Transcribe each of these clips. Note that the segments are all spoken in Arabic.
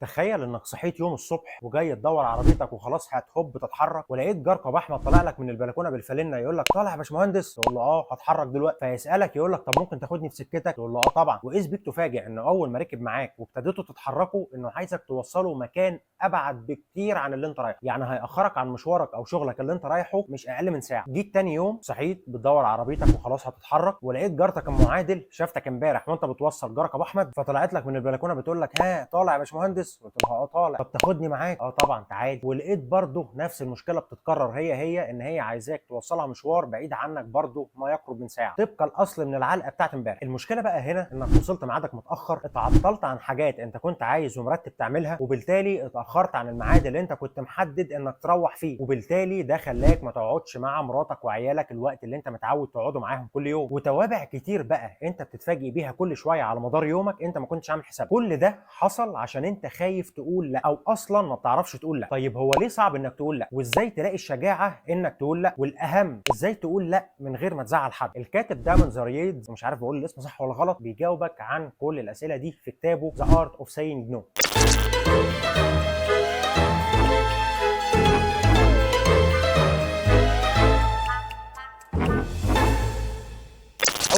تخيل انك صحيت يوم الصبح وجاي تدور عربيتك وخلاص هتهب تتحرك، ولقيت جاركب احمد طالع لك من البلكونه بالفالنه يقول لك طالع يا باشمهندس، تقول له اه هتحرك دلوقتي، فيسالك يقول لك طب ممكن تاخدني في سكتك، تقول له اه طبعا، واذ بيك تفاجئ انه اول ما ركب معاك وابتديتوا تتحركوا انه عايزك توصله مكان ابعد بكتير عن اللي انت رايحه، يعني هيأخرك عن مشوارك او شغلك اللي انت رايحه مش اقل من ساعه. جيت تاني يوم صحيت بتدور عربيتك وخلاص هتتحرك، ولقيت جارتك المعادل شافتك امبارح وانت بتوصل جاركب احمد، فطلعت لك من البلكونه بتقول لك ها طالع يا باشمهندس، قلت لها اه طالع، طب تاخدني معاك؟ اه طبعا تعالي. ولقيت برضه نفس المشكله بتتكرر، هي ان هي عايزاك توصلها مشوار بعيد عنك برضه ما يقرب من ساعه، طبق الاصل من العلقه بتاعت امبارح. المشكله بقى هنا انك وصلت ميعادك متاخر، اتعطلت عن حاجات انت كنت عايز ومرتب تعملها، وبالتالي اتاخرت عن الميعاد اللي انت كنت محدد انك تروح فيه، وبالتالي ده خلاك ما تقعدش مع مراتك وعيالك الوقت اللي انت متعود تقعده معاهم كل يوم، وتوابع كتير بقى انت بتتفاجئ بيها كل شويه على مدار يومك انت ما كنتش عامل حساب. كل ده حصل عشان انت خايف تقول لا، او اصلا ما بتعرفش تقول لا. طيب هو ليه صعب انك تقول لا؟ وازاي تلاقي الشجاعه انك تقول لا؟ والاهم ازاي تقول لا من غير ما تزعل حد؟ الكاتب دامون زارييد، مش عارف بقول الاسم صح ولا غلط، بيجاوبك عن كل الاسئله دي في كتابه The Art of Saying No.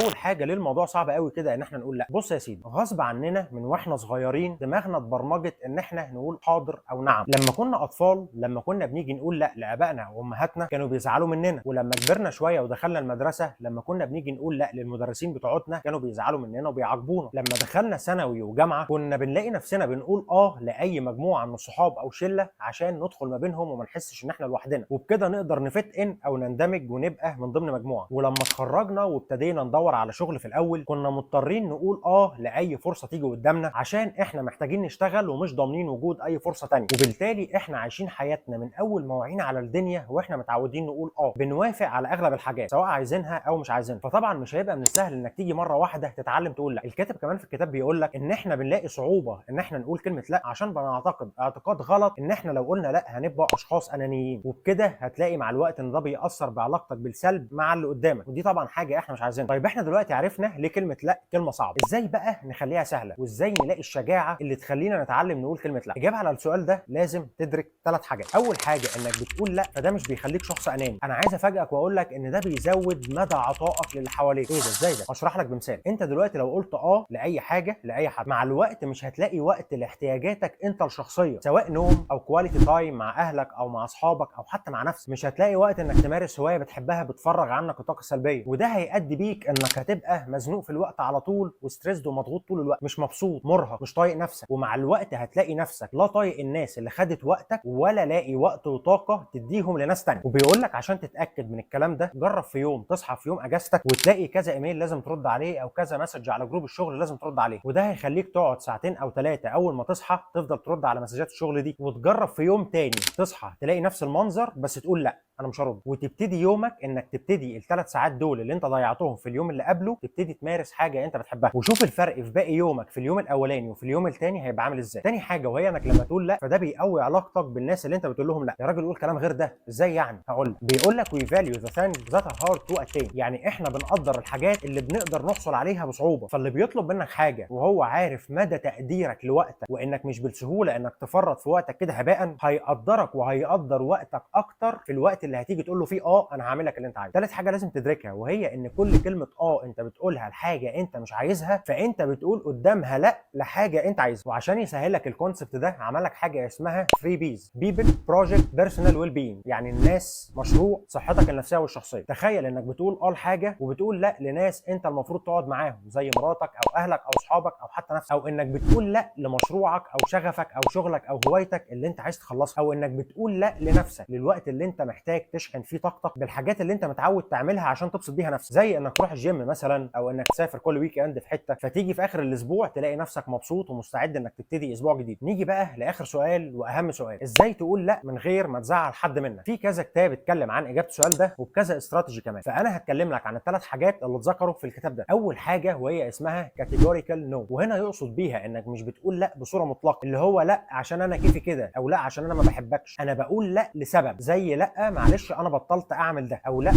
اول حاجه ليه الموضوع صعب قوي كده ان احنا نقول لا؟ بص يا سيدي، غصب عننا من واحنا صغيرين دماغنا اتبرمجت ان احنا نقول حاضر او نعم. لما كنا اطفال، لما كنا بنيجي نقول لا لابائنا وامهاتنا كانوا بيزعلوا مننا، ولما كبرنا شويه ودخلنا المدرسه لما كنا بنيجي نقول لا للمدرسين بتوعتنا كانوا بيزعلوا مننا وبيعاقبونا. لما دخلنا ثانوي وجامعه كنا بنلاقي نفسنا بنقول اه لاي مجموعه من الصحاب او شله عشان ندخل ما بينهم وما نحسش ان احنا لوحدنا، وبكده نقدر نفت ان او نندمج ونبقى من ضمن مجموعه. ولما اتخرجنا وابتدينا ندور على شغل في الاول كنا مضطرين نقول اه لاي فرصه تيجي قدامنا عشان احنا محتاجين نشتغل ومش ضامنين وجود اي فرصه ثانيه، وبالتالي احنا عايشين حياتنا من اول ما وعينا على الدنيا واحنا متعودين نقول اه، بنوافق على اغلب الحاجات سواء عايزينها او مش عايزينها. فطبعا مش هيبقى من السهل انك تيجي مره واحده تتعلم تقول لا. الكاتب كمان في الكتاب بيقول لك ان احنا بنلاقي صعوبه ان احنا نقول كلمه لا عشان بنعتقد اعتقاد غلط ان احنا لو قلنا لا هنبقى اشخاص انانيين، وبكده هتلاقي مع الوقت ان ده بيأثر بعلاقتك بالسلب مع اللي قدامك، ودي طبعا حاجه احنا مش عايزينها. طيب احنا دلوقتي عرفنا ليه كلمه لا كلمه صعبه، ازاي بقى نخليها سهله؟ وازاي نلاقي الشجاعه اللي تخلينا نتعلم نقول كلمه لا؟ اجابه على السؤال ده لازم تدرك 3 حاجات. اول حاجه انك بتقول لا فده مش بيخليك شخص اناني. انا عايز افاجئك واقول لك ان ده بيزود مدى عطائك للي حواليك. ايه ده؟ ازاي ده؟ هشرح لك بمثال. انت دلوقتي لو قلت اه لاي حاجه لاي حد، مع الوقت مش هتلاقي وقت لاحتياجاتك انت الشخصيه، سواء نوم او كواليتي تايم مع اهلك او مع اصحابك او حتى مع نفسك. مش هتلاقي وقت انك تمارس هوايه بتحبها بتفرغ عنك الطاقه السلبيه، وده هيؤدي بيك انك هتبقى مزنوق في الوقت على طول وستريسد ومضغوط طول الوقت، مش مبسوط، مرهق، مش طايق نفسك. ومع الوقت هتلاقي نفسك لا طايق الناس اللي خدت وقتك ولا لاقي وقت وطاقه تديهم لناس تانية. وبيقول لك عشان تتاكد من الكلام ده جرب في يوم تصحى في يوم اجازتك وتلاقي كذا ايميل لازم ترد عليه او كذا مسج على جروب الشغل لازم ترد عليه، وده هيخليك تقعد ساعتين او 3 اول ما تصحى تفضل ترد على مسجات الشغل دي. وتجرب في يوم تاني تصحى تلاقي نفس المنظر بس تقول لا انا مش هرد، وتبتدي يومك انك تبتدي ال3 ساعات دول اللي انت ضيعتهم في اليوم اللي قبله تبتدي تمارس حاجه انت بتحبها، وشوف الفرق في باقي يومك في اليوم الاولاني وفي اليوم الثاني هيبقى عامل ازاي. تاني حاجه وهي انك لما تقول لا فده بيقوي علاقتك بالناس اللي انت بتقول لهم لا. يا راجل قول كلام غير ده، ازاي يعني؟ هقول لك. بيقول لك we value the things that are hard to attain، يعني احنا بنقدر الحاجات اللي بنقدر نحصل عليها بصعوبه. فاللي بيطلب منك حاجه وهو عارف مدى تقديرك لوقتك وانك مش بالسهوله انك تفرط في وقتك كده هباء، هيقدرك وهيقدر وقتك اكتر في الوقت اللي هتيجي تقول له فيه اه انا هعمل لك اللي انت عايزه. ثالث حاجه لازم تدركها وهي ان كل كلمه اه انت بتقولها لحاجه انت مش عايزها فانت بتقول قدامها لا لحاجه انت عايزها. وعشان يسهل لك الكونسبت ده عمل لك حاجه اسمها 3 بيز: بيبل، بروجكت، بيرسونال ويل بينج، يعني الناس، مشروع، صحتك النفسيه والشخصيه. تخيل انك بتقول اه لحاجه وبتقول لا لناس انت المفروض تقعد معاهم زي مراتك او اهلك او اصحابك او حتى نفسك، او انك بتقول لا لمشروعك او شغفك او شغلك او هوايتك اللي انت عايز تخلصها، او انك بتقول لا لنفسك للوقت اللي انت محتاج تشحن فيه طاقتك بالحاجات اللي انت متعود تعملها عشان تبسط بيها نفسك، زي انك تروح الجيم مثلا او انك تسافر كل ويك اند في حته فتيجي في اخر الاسبوع تلاقي نفسك مبسوط ومستعد انك تبتدي اسبوع جديد. نيجي بقى لاخر سؤال واهم سؤال: ازاي تقول لا من غير ما تزعل حد منك؟ في كذا كتاب اتكلم عن اجابه السؤال ده وبكذا استراتيجي كمان، فانا هتكلم لك عن ال3 حاجات اللي اتذكروا في الكتاب ده. اول حاجه وهي اسمها كاتيجوريكال نو، وهنا يقصد بيها انك مش بتقول لا بصوره مطلقه اللي هو لا عشان انا كيفي كده، او لا عشان انا ما بحبكش. انا بقول لا لسبب، زي لا معلش انا بطلت اعمل ده، او لا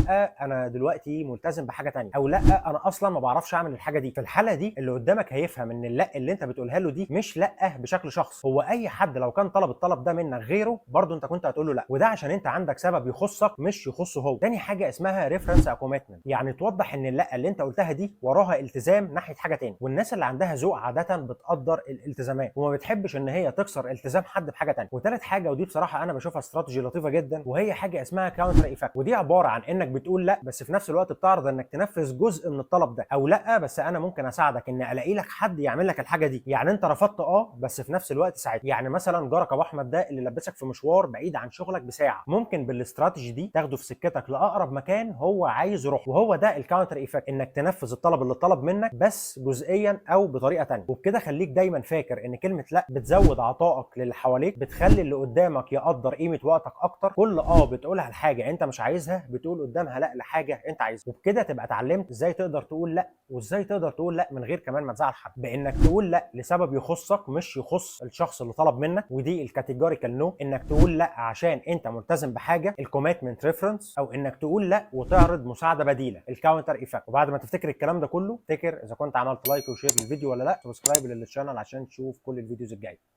انا دلوقتي ملتزم بحاجه ثانيه، او لا لا انا اصلا ما بعرفش اعمل الحاجه دي. في الحاله دي اللي قدامك هيفهم ان اللا اللي انت بتقولها له دي مش لا بشكل شخص، هو اي حد لو كان طلب الطلب ده منك غيره برضه انت كنت هتقول له لا، وده عشان انت عندك سبب يخصك مش يخصه هو. تاني حاجه اسمها ريفرنس او كوميتمنت، يعني توضح ان اللا اللي انت قلتها دي وراها التزام ناحيه حاجه تاني. والناس اللي عندها ذوق عاده بتقدر الالتزامات وما بتحبش ان هي تكسر التزام حد بحاجه تانيه. وتالت حاجه ودي بصراحه انا بشوفها استراتيجي لطيفه جدا، وهي حاجه اسمها كاونتر ايفكت، ودي عباره عن انك بتقول لا بس في نفس الوقت بتعرض انك تنفذ جزء من الطلب ده، او لا بس انا ممكن اساعدك ان الاقي لك حد يعمل لك الحاجه دي. يعني انت رفضت بس في نفس الوقت ساعدت. يعني مثلا جارك ابو احمد ده اللي لبسك في مشوار بعيد عن شغلك بساعه، ممكن بالاستراتيجي دي تاخده في سكتك لاقرب مكان هو عايز يروح. وهو ده الكاونتر ايفكت، انك تنفذ الطلب اللي طلب منك بس جزئيا او بطريقه ثانيه. وبكده خليك دايما فاكر ان كلمه لا بتزود عطائك للي حواليك، بتخلي اللي قدامك يقدر قيمه وقتك اكتر. كل بتقولها لحاجه انت مش عايزها بتقول قدامها لا لحاجه انت عايزها. وبكده تبقى اتعلمت ازاي تقدر تقول لا، وازاي تقدر تقول لا من غير كمان ما تزعل حد، بانك تقول لا لسبب يخصك مش يخص الشخص اللي طلب منك. ودي الكاتيجوريكال نو، انك تقول لا عشان انت ملتزم بحاجه، الكوميتمنت ريفرنس، او انك تقول لا وتعرض مساعده بديله، الكاونتر ايفكت. وبعد ما تفتكر الكلام ده كله، افتكر اذا كنت عملت لايك وشير للفيديو ولا لا، سبسكرايب للشانل عشان تشوف كل الفيديوز الجايه.